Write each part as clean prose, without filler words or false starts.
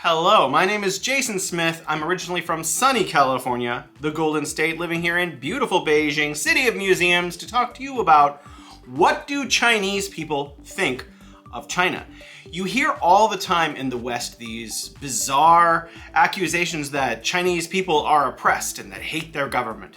Hello, my name is Jason Smith. I'm originally from sunny California, the Golden State, living here in beautiful Beijing, city of museums, to talk to you about what do Chinese people think of China. You hear all the time in the West these bizarre accusations that Chinese people are oppressed and that hate their government.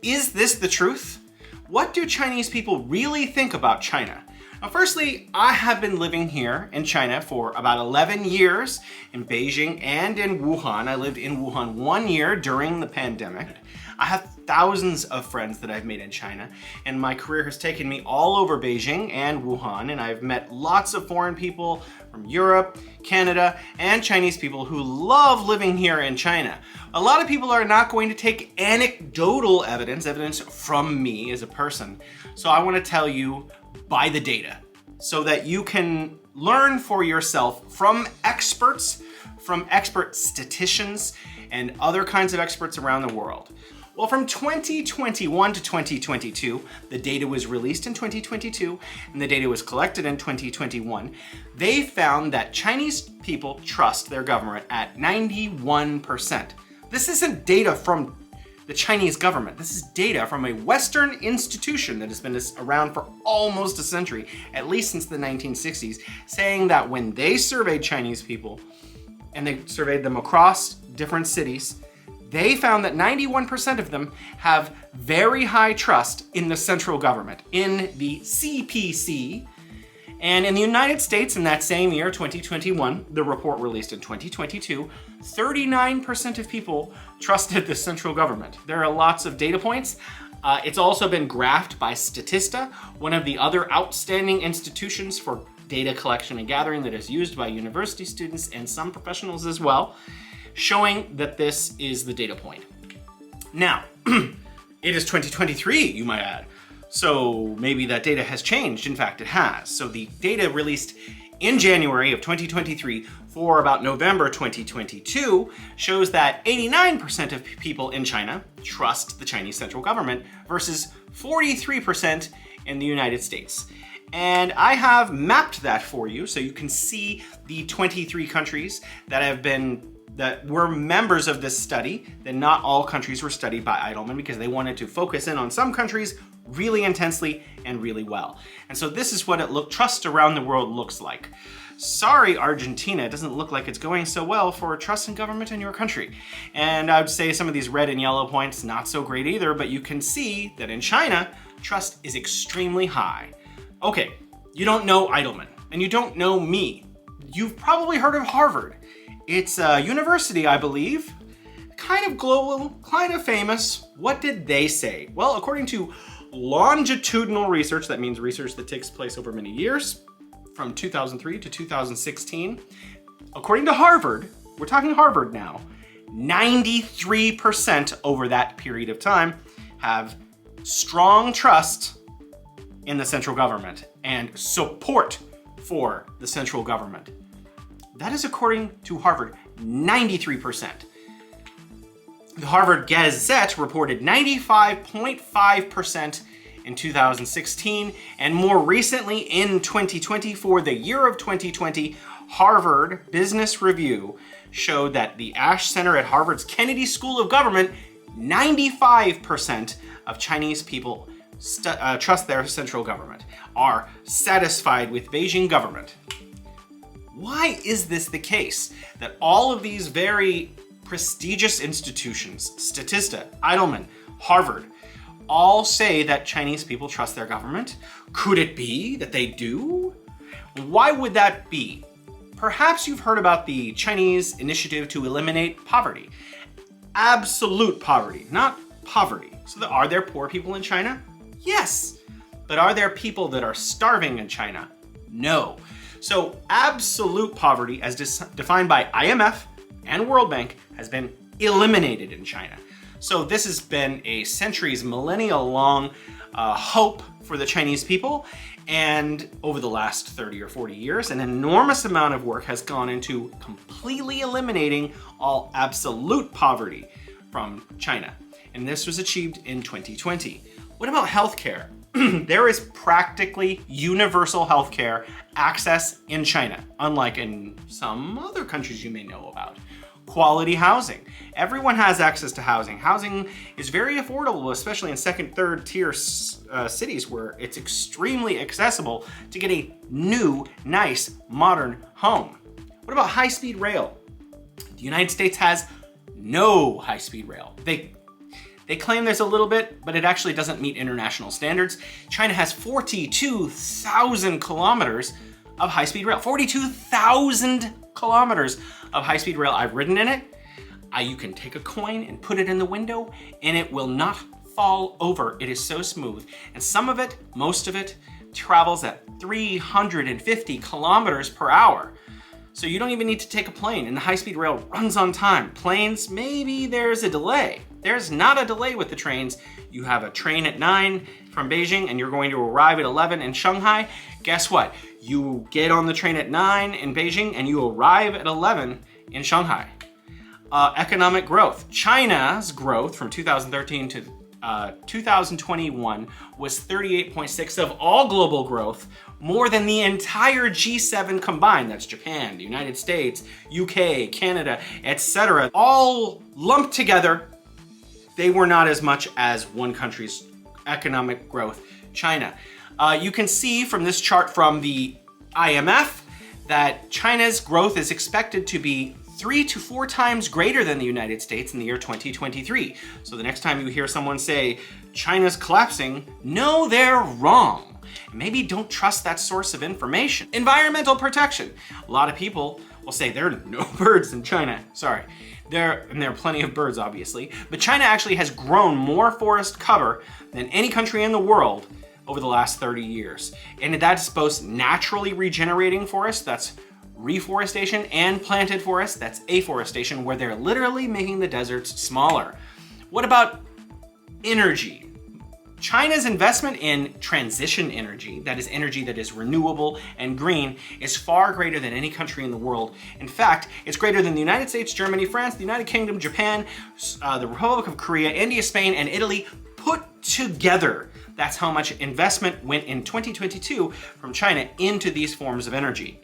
Is this the truth? What do Chinese people really think about China? Now, firstly, I have been living here in China for about 11 years in Beijing and in Wuhan. I lived in Wuhan 1 year during the pandemic. I have thousands of friends that I've made in China, and my career has taken me all over Beijing and Wuhan, and I've met lots of foreign people from Europe, Canada, and Chinese people who love living here in China. A lot of people are not going to take anecdotal evidence from me as a person. So I want to tell you by the data so that you can learn for yourself from experts, from expert statisticians, and other kinds of experts around the world. Well, from 2021 to 2022, the data was released in 2022 and the data was collected in 2021. They found that Chinese people trust their government at 91%. This isn't data from the Chinese government. This is data from a Western institution that has been around for almost a century, at least since the 1960s, saying that when they surveyed Chinese people, and they surveyed them across different cities, they found that 91% of them have very high trust in the central government, in the CPC. And in the United States, in that same year, 2021, the report released in 2022, 39% of people trusted the central government. There are lots of data points. It's also been graphed by Statista, one of the other outstanding institutions for data collection and gathering that is used by university students and some professionals as well, showing that this is the data point. Now, it is 2023, you might add. So maybe that data has changed. In fact, it has. So the data released in January of 2023 for about November 2022 shows that 89% of people in China trust the Chinese central government versus 43% in the United States. And I have mapped that for you so you can see the 23 countries that were members of this study. That not all countries were studied by Edelman because they wanted to focus in on some countries really intensely and really well. And so this is what trust around the world looks like. Sorry, Argentina, it doesn't look like it's going so well for trust in government in your country. And I would say some of these red and yellow points, not so great either, but you can see that in China, trust is extremely high. Okay, you don't know Edelman, and you don't know me. You've probably heard of Harvard. It's a university, I believe, kind of global, kind of famous. What did they say? Well, according to longitudinal research, that means research that takes place over many years, from 2003 to 2016, according to Harvard, we're talking Harvard now, 93% over that period of time have strong trust in the central government and support for the central government. That is according to Harvard, 93%. The Harvard Gazette reported 95.5% in 2016, and more recently in 2020, for the year of 2020, Harvard Business Review showed that the Ash Center at Harvard's Kennedy School of Government, 95% of Chinese people trust their central government, are satisfied with Beijing government. Why is this the case? That all of these very prestigious institutions, Statista, Edelman, Harvard, all say that Chinese people trust their government? Could it be that they do? Why would that be? Perhaps you've heard about the Chinese initiative to eliminate poverty. Absolute poverty, not poverty. So are there poor people in China? Yes. But are there people that are starving in China? No. So absolute poverty, as defined by IMF and World Bank, has been eliminated in China. So this has been a centuries, millennia-long hope for the Chinese people. And over the last 30 or 40 years, an enormous amount of work has gone into completely eliminating all absolute poverty from China. And this was achieved in 2020. What about healthcare? There is practically universal healthcare access in China, unlike in some other countries you may know about. Quality housing. Everyone has access to housing. Housing is very affordable, especially in second, third tier cities where it's extremely accessible to get a new, nice, modern home. What about high-speed rail? The United States has no high-speed rail. They claim there's a little bit, but it actually doesn't meet international standards. China has 42,000 kilometers of high-speed rail. 42,000 kilometers of high-speed rail. I've ridden in it. You can take a coin and put it in the window and it will not fall over. It is so smooth. And some of it, most of it, travels at 350 kilometers per hour. So you don't even need to take a plane, and the high-speed rail runs on time. Planes, maybe there's a delay. There's not a delay with the trains. You have a train at 9 from Beijing and you're going to arrive at 11 in Shanghai. Guess what? You get on the train at 9 in Beijing and you arrive at 11 in Shanghai. Economic growth. China's growth from 2013 to 2021 was 38.6 of all global growth, more than the entire G7 combined. That's Japan, the United States, UK, Canada, etc. All lumped together, they were not as much as one country's economic growth, China. You can see from this chart from the IMF that China's growth is expected to be 3 to 4 times greater than the United States in the year 2023. So the next time you hear someone say, China's collapsing, no, they're wrong. Maybe don't trust that source of information. Environmental protection. A lot of people will say there are no birds in China. Sorry. There are plenty of birds, obviously, but China actually has grown more forest cover than any country in the world over the last 30 years. And that's both naturally regenerating forests, that's reforestation, and planted forests, that's afforestation, where they're literally making the deserts smaller. What about energy? China's investment in transition energy, that is energy that is renewable and green, is far greater than any country in the world. In fact, it's greater than the United States, Germany, France, the United Kingdom, Japan, the Republic of Korea, India, Spain, and Italy put together. That's how much investment went in 2022 from China into these forms of energy.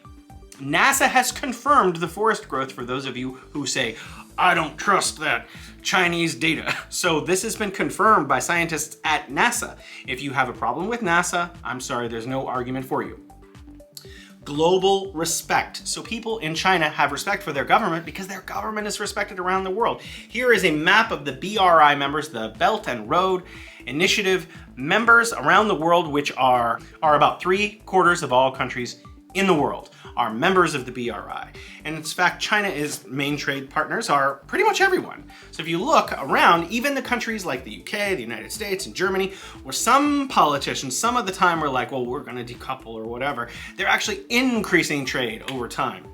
NASA has confirmed the forest growth for those of you who say, I don't trust that Chinese data. So this has been confirmed by scientists at NASA. If you have a problem with NASA, I'm sorry, there's no argument for you. Global respect. So people in China have respect for their government because their government is respected around the world. Here is a map of the BRI members, the Belt and Road Initiative members around the world, which are about 3/4 of all countries in the world are members of the BRI. And in fact, China's main trade partners are pretty much everyone. So if you look around, even the countries like the UK, the United States, and Germany, where some politicians some of the time were like, well, we're gonna decouple or whatever, they're actually increasing trade over time.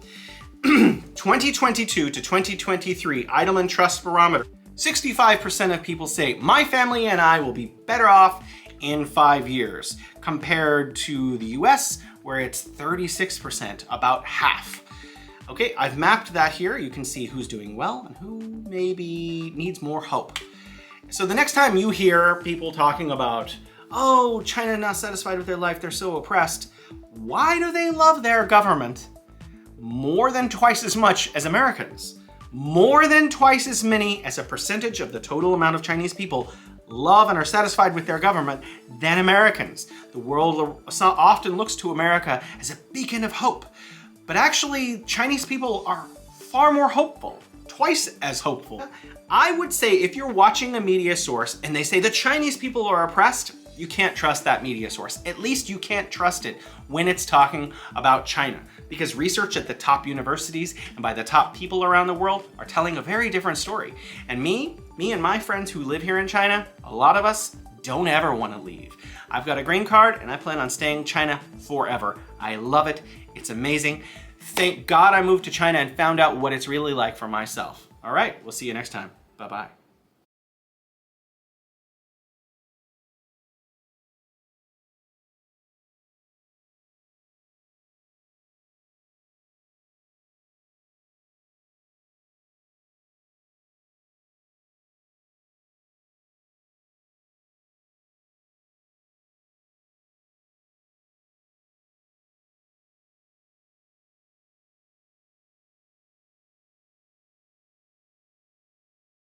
2022 to 2023 Edelman Trust Barometer, 65% of people say, my family and I will be better off in 5 years, compared to the US, where it's 36%, about half. Okay, I've mapped that here. You can see who's doing well and who maybe needs more hope. So the next time you hear people talking about, oh, China not satisfied with their life, they're so oppressed, why do they love their government more than twice as much as Americans? More than twice as many as a percentage of the total amount of Chinese people love and are satisfied with their government than Americans. The world often looks to America as a beacon of hope, but actually Chinese people are far more hopeful, twice as hopeful. I would say if you're watching a media source and they say the Chinese people are oppressed, you can't trust that media source. At least you can't trust it when it's talking about China, because research at the top universities and by the top people around the world are telling a very different story. And me and my friends who live here in China, a lot of us don't ever want to leave. I've got a green card and I plan on staying in China forever. I love it. It's amazing. Thank God I moved to China and found out what it's really like for myself. All right, we'll see you next time. Bye-bye.